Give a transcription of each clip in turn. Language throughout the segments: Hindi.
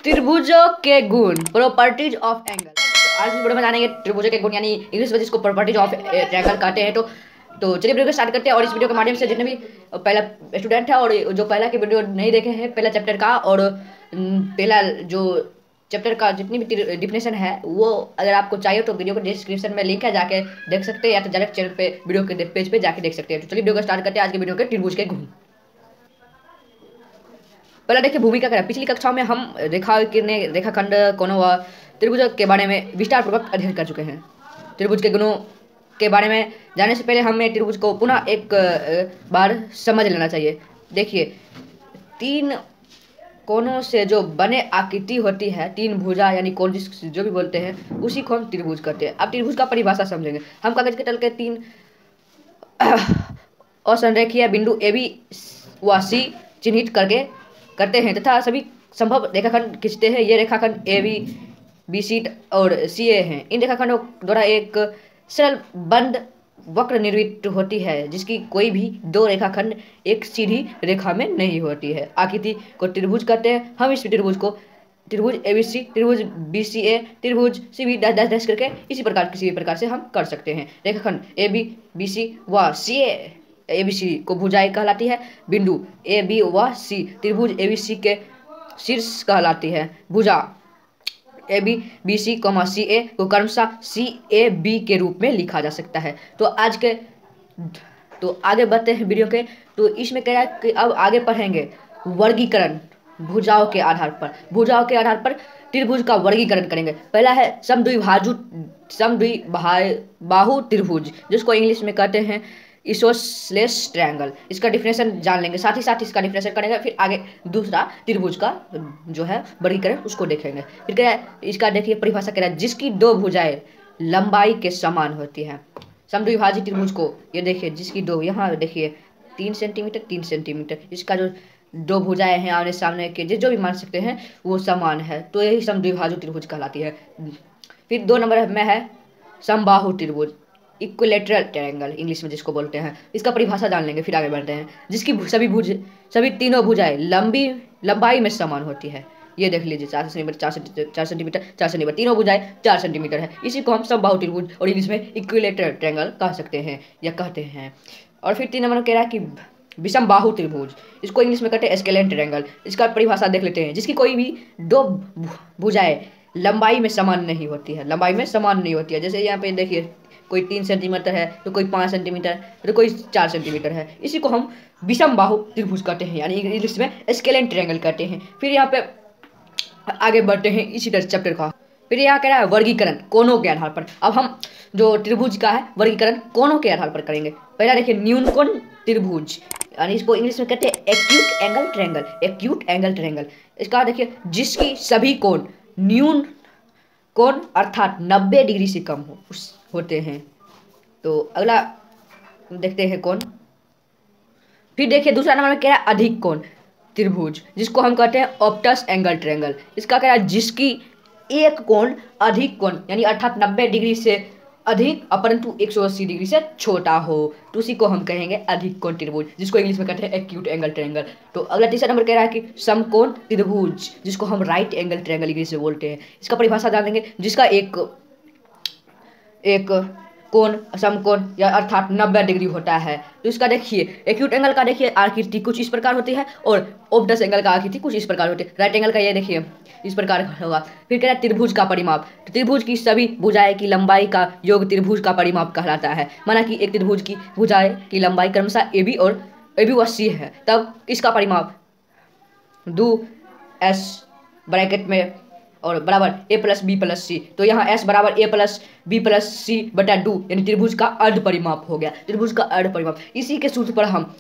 त्रिभुजों के गुण, प्रॉपर्टीज ऑफ एंगल। तो आज इस वीडियो में जानेंगे त्रिभुजों के गुण, यानी इंग्लिश में जिसको प्रॉपर्टीज ऑफ ट्रायंगल कहते हैं। तो चलिए वीडियो को स्टार्ट करते हैं। और इस वीडियो के माध्यम से जितने भी पहला स्टूडेंट है और जो पहला के वीडियो नहीं देखे हैं पहला चैप्टर का, और पहला जो चैप्टर का जितनी भी डिफिनेशन है वो अगर आपको चाहिए तो वीडियो को डिस्क्रिप्शन में लिंक है, जाके देख सकते हैं, या तो डायरेक्ट चैनल पे वीडियो के पेज पे जाके देख सकते हैं। तो चलिए वीडियो को स्टार्ट करते हैं। आज के वीडियो के त्रिभुज के गुण। पहले देखिए भूमिका क्या है। पिछली कक्षाओं में हम रेखाखंड, कोनों व त्रिभुज के बारे में विस्तार पूर्वक अध्ययन कर चुके हैं। त्रिभुज के गुणों के बारे में जानने से पहले हमें त्रिभुज को पुनः एक बार समझ लेना चाहिए। देखिए, तीन कोनों से जो बने आकृति होती है, तीन भुजा यानी कोण जो भी बोलते हैं, उसी को हम त्रिभुज कहते हैं। अब त्रिभुज का परिभाषा समझेंगे। हम कागज के तल के तीन असंरेखीय बिंदु ए बी व सी चिन्हित करते हैं तथा सभी संभव रेखाखंड खींचते हैं। ये रेखाखंड ए बी सी और सी ए हैं। इन रेखाखंडों द्वारा एक सरल बंद वक्र निर्मित होती है जिसकी कोई भी दो रेखाखंड एक सीधी रेखा में नहीं होती है। आकृति को त्रिभुज कहते हैं। हम इस त्रिभुज को त्रिभुज ए बी सी, त्रिभुज बी सी ए, त्रिभुज C B dash dash dash करके इसी प्रकार किसी भी प्रकार से हम कर सकते हैं। रेखाखंड ए बी सी व सी ए बी सी को भुजाएं कहलाती है। बिंदु ए बी व सी त्रिभुज ए बी सी के शीर्ष कहलाती है। भुजा ए बी सी कॉमा सी ए को क्रमशः सी ए बी के रूप में लिखा जा सकता है। तो आगे बढ़ते हैं वीडियो के। तो इसमें कह रहा है कि अब आगे पढ़ेंगे वर्गीकरण भुजाओं के आधार पर। भुजाओं के आधार पर त्रिभुज का वर्गीकरण करेंगे। पहला है समद्विबाहु त्रिभुज, जिसको इंग्लिश में कहते हैं इसोसेलेस ट्रायंगल। इसका डिफिनेशन जान लेंगे, साथ ही साथ इसका डिफिनेशन करेंगे। फिर आगे दूसरा त्रिभुज का जो है वर्गीकरण उसको देखेंगे। फिर क्या है, इसका देखिए परिभाषा कह रहा है जिसकी दो भुजाएं लंबाई के समान होती हैं। समद्विभाजित त्रिभुज को ये देखिए, जिसकी दो, यहाँ देखिए 3 सेंटीमीटर 3 सेंटीमीटर, इसका जो दो भुजाएं हैं आमने सामने के जो भी मान सकते हैं वो समान है, तो यही समद्विभाजु त्रिभुज कहलाती है। फिर 2 नंबर में है समबाहु त्रिभुज, इक्विलेटरल ट्रायंगल इंग्लिश में जिसको बोलते हैं। इसका परिभाषा जान लेंगे, फिर आगे बढ़ते हैं। जिसकी सभी तीनों भुजाएं लंबाई में समान होती है। ये देख लीजिए 4 सेंटीमीटर 4 सेंटीमीटर 4 सेंटीमीटर, तीनों भुजाएं 4 सेंटीमीटर है। इसी को हम समबाहु त्रिभुज और इंग्लिश में इक्विलेटरल ट्रायंगल कह सकते हैं या कहते हैं। और फिर 3 नंबर कह रहा है कि विषमबाहु त्रिभुज, इसको इंग्लिश में कहते हैं स्केलेन ट्रायंगल। इसका परिभाषा देख लेते हैं। जिसकी कोई भी दो भुजाएं लंबाई में समान नहीं होती है, लंबाई में समान नहीं होती है। जैसे यहाँ पे देखिए कोई 3 सेंटीमीटर है तो कोई 5 सेंटीमीटर तो कोई 4 सेंटीमीटर है। इसी को हम विषमबाहु त्रिभुज कहते हैं, यानी इंग्लिश में स्केलेन ट्रायंगल कहते हैं। फिर यहाँ पे आगे बढ़ते हैं इसी चैप्टर का। फिर यहाँ कह रहा है वर्गीकरण कोणों के आधार पर। अब हम जो त्रिभुज का है वर्गीकरण कोणों के आधार पर करेंगे। पहला देखिए न्यून कोण त्रिभुज, यानी इसको इंग्लिश में कहते हैं acute angle triangle, acute angle triangle. इसका देखिए जिसकी सभी कोण न्यून कोण अर्थात 90 डिग्री से कम होते हैं। तो अगला देखते हैं कोण। फिर देखिए दूसरा नंबर में क्या है अधिक कोण त्रिभुज, जिसको हम कहते हैं ऑप्टस एंगल ट्रायंगल। इसका क्या है जिसकी एक कोण अधिक कोण यानी अर्थात 90 डिग्री से अधिक अपरंतु 180 डिग्री से छोटा हो, तो उसी को हम कहेंगे अधिक कोण त्रिभुज, जिसको इंग्लिश में कहते हैं एक्यूट एंगल ट्रायंगल। तो अगला तीसरा नंबर कह रहा है कि समकोण त्रिभुज, जिसको हम राइट एंगल ट्रायंगल इंग्लिश में बोलते हैं। इसका परिभाषा जान देंगे। जिसका एक कोण समकोण या अर्थात 90 डिग्री होता है। तो इसका देखिए एक्यूट एंगल का देखिए आकृति कुछ इस प्रकार होती है और ऑब्टस एंगल का आकृति कुछ इस प्रकार होती है। राइट एंगल का ये देखिए इस प्रकार होगा। फिर कह रहा है त्रिभुज का परिमाप। तो त्रिभुज की सभी भुजाएं की लंबाई का योग त्रिभुज का परिमाप कहलाता है। माना कि एक त्रिभुज की भुजाएं की लंबाई क्रमशः ए बी व सी है, तब इसका परिमाप 2s ब्रैकेट में और बराबर a प्लस बी प्लस सी। तो यहाँ s बराबर a प्लस बी प्लस सी बटा 2, यानी त्रिभुज का अर्ध परिमाप हो गया। त्रिभुज का अर्ध परिमाप, इसी के सूत्र पर हम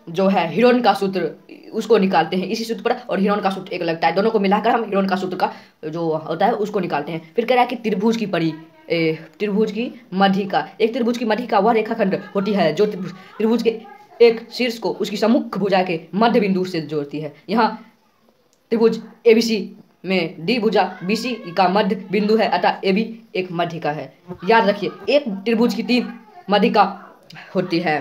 जो है हिरोन का सूत्र उसको निकालते हैं। इसी सूत्र पर और हिरोन का सूत्र एक लगता है, दोनों को मिलाकर हम हिरोन का सूत्र का जो होता है उसको निकालते हैं। फिर कह रहा है कि त्रिभुज की मध्यिका। एक त्रिभुज की मध्यिका वह रेखाखंड होती है जो त्रिभुज के एक शीर्ष को उसकी सम्मुख भुजा के मध्य बिंदु से जोड़ती है। यहाँ त्रिभुज एबीसी में डी भुजा बीसी का मध्य बिंदु है, अतः ए बी एक मध्यिका है। याद रखिए एक त्रिभुज की 3 मध्यिका होती है।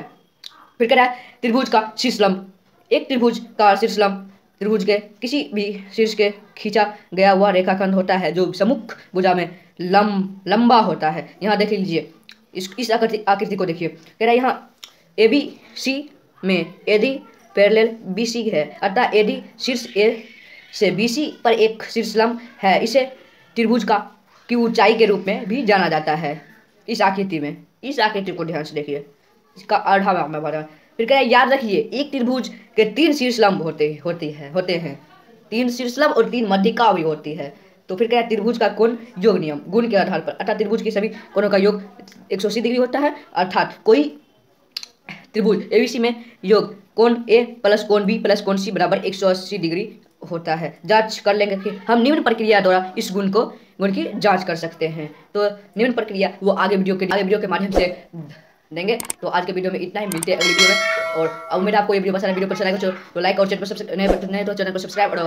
फिर कह रहा है त्रिभुज का शीर्षलंब। एक त्रिभुज का शीर्षलंब त्रिभुज के किसी भी शीर्ष के खींचा गया हुआ रेखाखंड होता है जो सम्मुख भुजा में लंबा होता है। यहाँ देख लीजिए, इस आकृति को देखिए, कह रहा है यहाँ ए बी सी में एडी पैरेलल बी सी है, अर्थात एडी शीर्ष ए से बी सी पर एक शीर्षलंब है। इसे त्रिभुज की ऊंचाई के रूप में भी जाना जाता है। इस आकृति को ध्यान से देखिए, इसका आधा भाग में बना। फिर कह रहे हैं याद रखिए, एक त्रिभुज के 3 शीर्षलंब होते हैं 3 शीर्षलंब और 3 मध्यिका भी होती है। तो फिर कह रहे हैं त्रिभुज का कोण योग नियम, गुण के आधार पर, अर्थात त्रिभुज के सभी कोणों का योग 180 डिग्री होता है। अर्थात कोई त्रिभुज एबीसी में योग कोण ए प्लस कोण बी प्लस कोण सी बराबर 180 डिग्री होता है। जांच कर लेंगे कि हम निम्न प्रक्रिया द्वारा इस गुण की जांच कर सकते हैं। तो निम्न प्रक्रिया वो आगे वीडियो के माध्यम से देंगे। तो आज के वीडियो में इतना ही, मिलते हैं अगली वीडियो में। और अब मेरा आपको ये वीडियो पसंद है, वीडियो पसंद आएगा तो लाइक और चैनल को सब्सक्राइब और